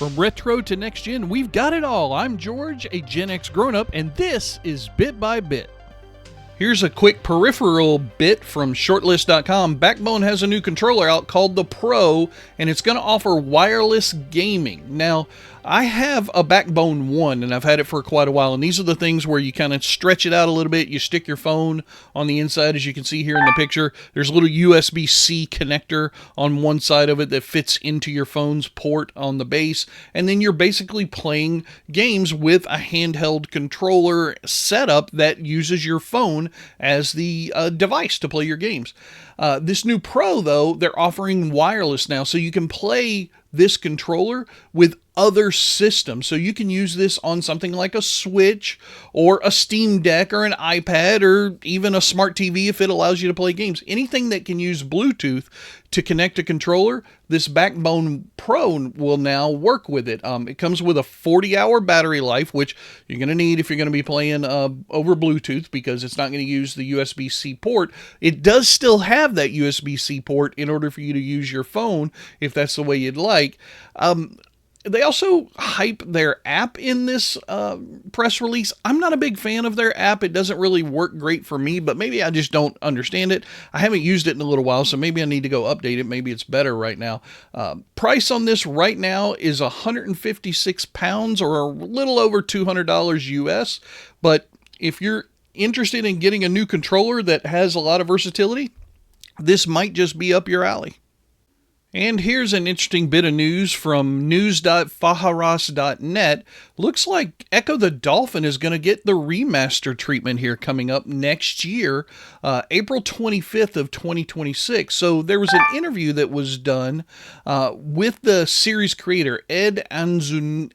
From retro to next gen, we've got it all. I'm George, a Gen X grown-up, and this is Bit by Bit. Here's a quick peripheral bit from shortlist.com. Backbone has a new controller out called the Pro, and it's going to offer wireless gaming. Now, I have a Backbone 1, and I've had it for quite a while, and these are the things where you kind of stretch it out a little bit. You stick your phone on the inside, as you can see here in the picture. There's a little USB-C connector on one side of it that fits into your phone's port on the base, and then you're basically playing games with a handheld controller setup that uses your phone as the device to play your games. This new Pro, though, they're offering wireless now, so you can play this controller with other systems. So you can use this on something like a Switch or a Steam Deck or an iPad or even a smart TV if it allows you to play games. Anything that can use Bluetooth to connect a controller, this Backbone Pro will now work with it. It comes with a 40-hour battery life, which you're going to need if you're going to be playing over Bluetooth because it's not going to use the USB-C port. It does still have that USB-C port in order for you to use your phone if that's the way you'd like. They also hype their app in this press release. I'm not a big fan of their app. It doesn't really work great for me, but maybe I just don't understand it. I haven't used it in a little while, so maybe I need to go update it. Maybe it's better right now. Price on this right now is £156 or a little over $200 US. But if you're interested in getting a new controller that has a lot of versatility, this might just be up your alley. And here's an interesting bit of news from news.faharas.net. Looks like Ecco the Dolphin is going to get the remaster treatment here coming up next year, April 25th of 2026. So there was an interview that was done with the series creator, Ed Anunizita.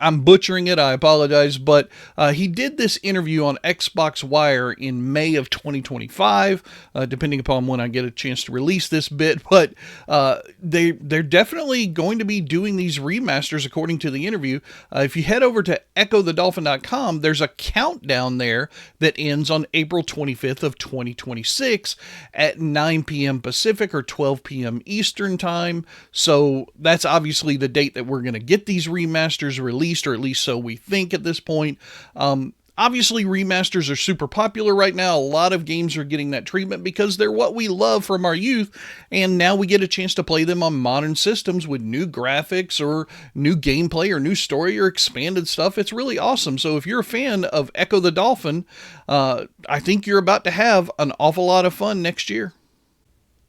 I'm butchering it, I apologize, but he did this interview on Xbox Wire in May of 2025, depending upon when I get a chance to release this bit, but they're definitely going to be doing these remasters according to the interview. If you head over to EchoTheDolphin.com, there's a countdown there that ends on April 25th of 2026 at 9 p.m. Pacific or 12 p.m. Eastern Time, so that's obviously the date that we're going to get these remasters released, or at least so we think at this point. Obviously, remasters are super popular right now. A lot of games are getting that treatment because they're what we love from our youth, and now we get a chance to play them on modern systems with new graphics or new gameplay or new story or expanded stuff. It's really awesome. So if you're a fan of Ecco the Dolphin, I think you're about to have an awful lot of fun next year.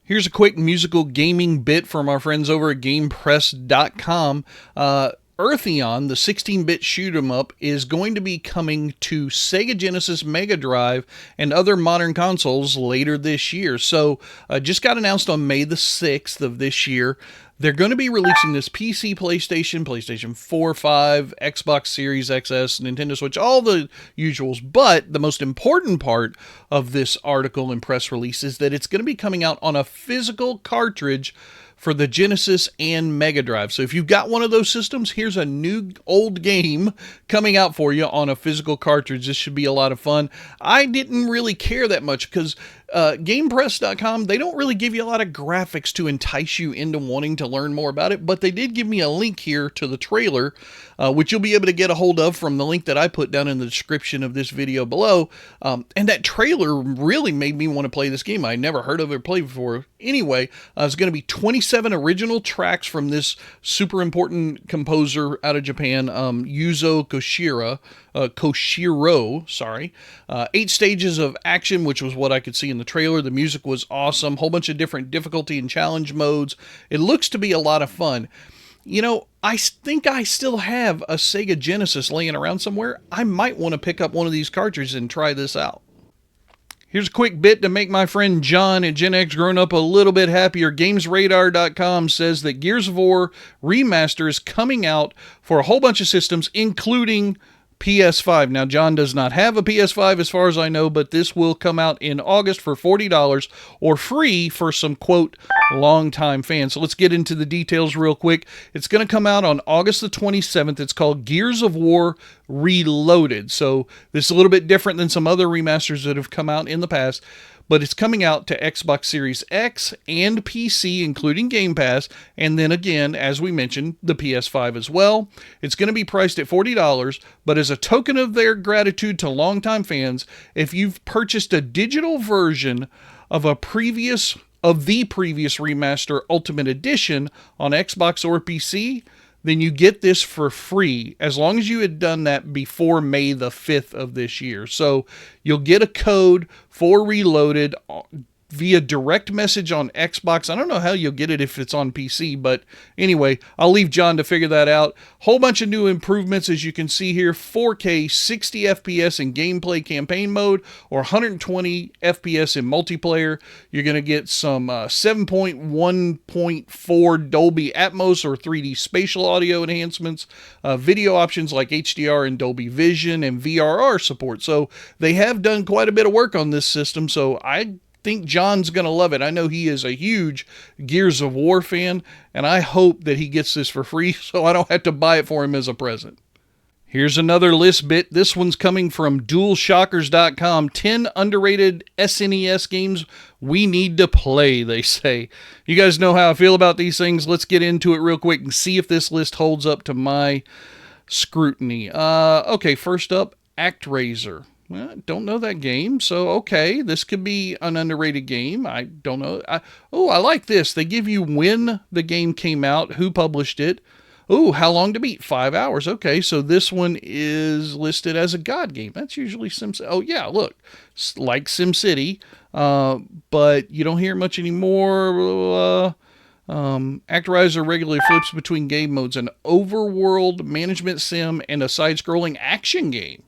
Here's a quick musical gaming bit from our friends over at GamePress.com. Earthion, the 16-bit shoot-'em-up, is going to be coming to Sega Genesis, Mega Drive, and other modern consoles later this year. So, just got announced on May the 6th of this year. They're going to be releasing this PC, PlayStation 4, 5, Xbox Series XS, Nintendo Switch, all the usuals. But the most important part of this article and press release is that it's going to be coming out on a physical cartridge for the Genesis and Mega Drive. So if you've got one of those systems, here's a new old game coming out for you on a physical cartridge. This should be a lot of fun. I didn't really care that much because GamePress.com, they don't really give you a lot of graphics to entice you into wanting to learn more about it, but they did give me a link here to the trailer, which you'll be able to get a hold of from the link that I put down in the description of this video below. And that trailer really made me want to play this game. I never heard of it or played before. Anyway, it's going to be 27 original tracks from this super important composer out of Japan, Yuzo Koshiro. 8 stages of action, which was what I could see in the trailer. The music was awesome. Whole bunch of different difficulty and challenge modes. It looks to be a lot of fun. You know, I think I still have a Sega Genesis laying around somewhere. I might want to pick up one of these cartridges and try this out. Here's a quick bit to make my friend John at GenXGrownUp a little bit happier. GamesRadar.com says that Gears of War Remaster is coming out for a whole bunch of systems, including PS5. Now, John does not have a PS5 as far as I know, but this will come out in August for $40 or free for some, quote, longtime fans. So let's get into the details real quick. It's going to come out on August the 27th. It's called Gears of War Reloaded. So this is a little bit different than some other remasters that have come out in the past. but it's coming out to Xbox Series X and PC, including Game Pass, and then again, as we mentioned, the PS5 as well. It's going to be priced at $40, but as a token of their gratitude to longtime fans, if you've purchased a digital version of the previous remaster Ultimate Edition on Xbox or PC, then you get this for free, as long as you had done that before May the 5th of this year. So you'll get a code for Reloaded via direct message on Xbox. I don't know how you'll get it if it's on PC, but anyway, I'll leave John to figure that out. Whole bunch of new improvements, as you can see here. 4K 60 FPS in gameplay campaign mode, or 120 FPS in multiplayer. You're going to get some 7.1.4 Dolby Atmos or 3D spatial audio enhancements, video options like HDR and Dolby Vision, and VRR support. So they have done quite a bit of work on this system, so I think John's going to love it. I know he is a huge Gears of War fan, and I hope that he gets this for free so I don't have to buy it for him as a present. Here's another list bit. This one's coming from DualShockers.com. 10 underrated SNES games we need to play, they say. You guys know how I feel about these things. Let's get into it real quick and see if this list holds up to my scrutiny. Okay, first up, ActRaiser. Well, don't know that game, so okay, this could be an underrated game. I don't know. I like this. They give you when the game came out, who published it. Oh, how long to beat? 5 hours. Okay, so this one is listed as a God game. That's usually SimCity. Oh, yeah, look, like SimCity, but you don't hear much anymore. ActRaiser regularly flips between game modes, an overworld management sim and a side-scrolling action game.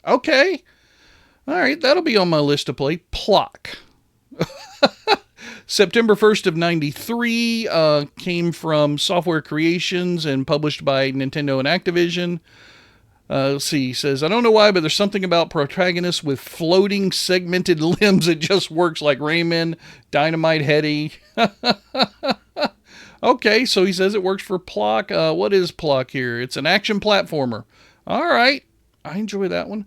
Okay. All right, that'll be on my list to play. Plock. September 1st of 93, came from Software Creations and published by Nintendo and Activision. Let's see, he says, I don't know why, but there's something about protagonists with floating segmented limbs that just works, like Rayman, Dynamite Heady. Okay, so he says it works for Plock. What is Plock here? It's an action platformer. All right, I enjoy that one.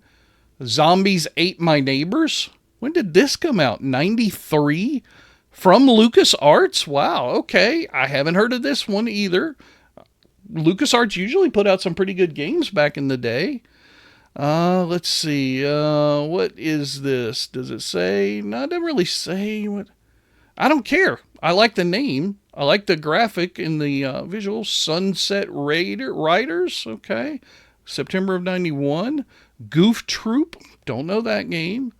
Zombies Ate My Neighbors. When did this come out? 93? From LucasArts? Wow, okay. I haven't heard of this one either. LucasArts usually put out some pretty good games back in the day. Let's see. What is this? Does it say? No, it doesn't really say. What. I don't care. I like the name. I like the graphic and the visual. Sunset Riders. Okay. September of 91. Goof Troop, don't know that game.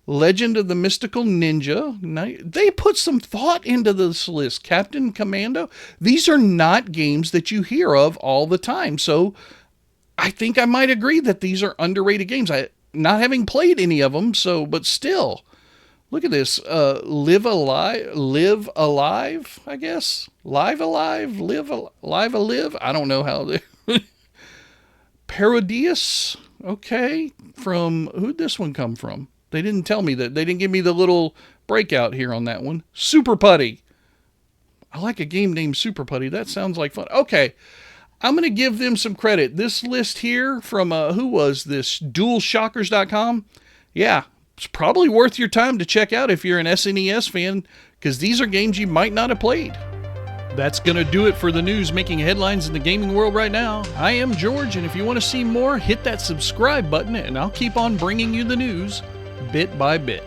Legend of the Mystical Ninja. They put some thought into this list. Captain Commando. These are not games that you hear of all the time. So I think I might agree that these are underrated games. Not having played any of them, but still. Look at this. Live Alive, I guess. Live Alive? Live Alive? I don't know how they... Parodius. Okay, from, who'd this one come from? They didn't tell me that. They didn't give me the little breakout here on that one. Super Putty. I like a game named Super Putty. That sounds like fun. Okay, I'm going to give them some credit. This list here from, who was this? DualShockers.com. Yeah, it's probably worth your time to check out if you're an SNES fan, because these are games you might not have played. That's going to do it for the news making headlines in the gaming world right now. I am George, and if you want to see more, hit that subscribe button, and I'll keep on bringing you the news bit by bit.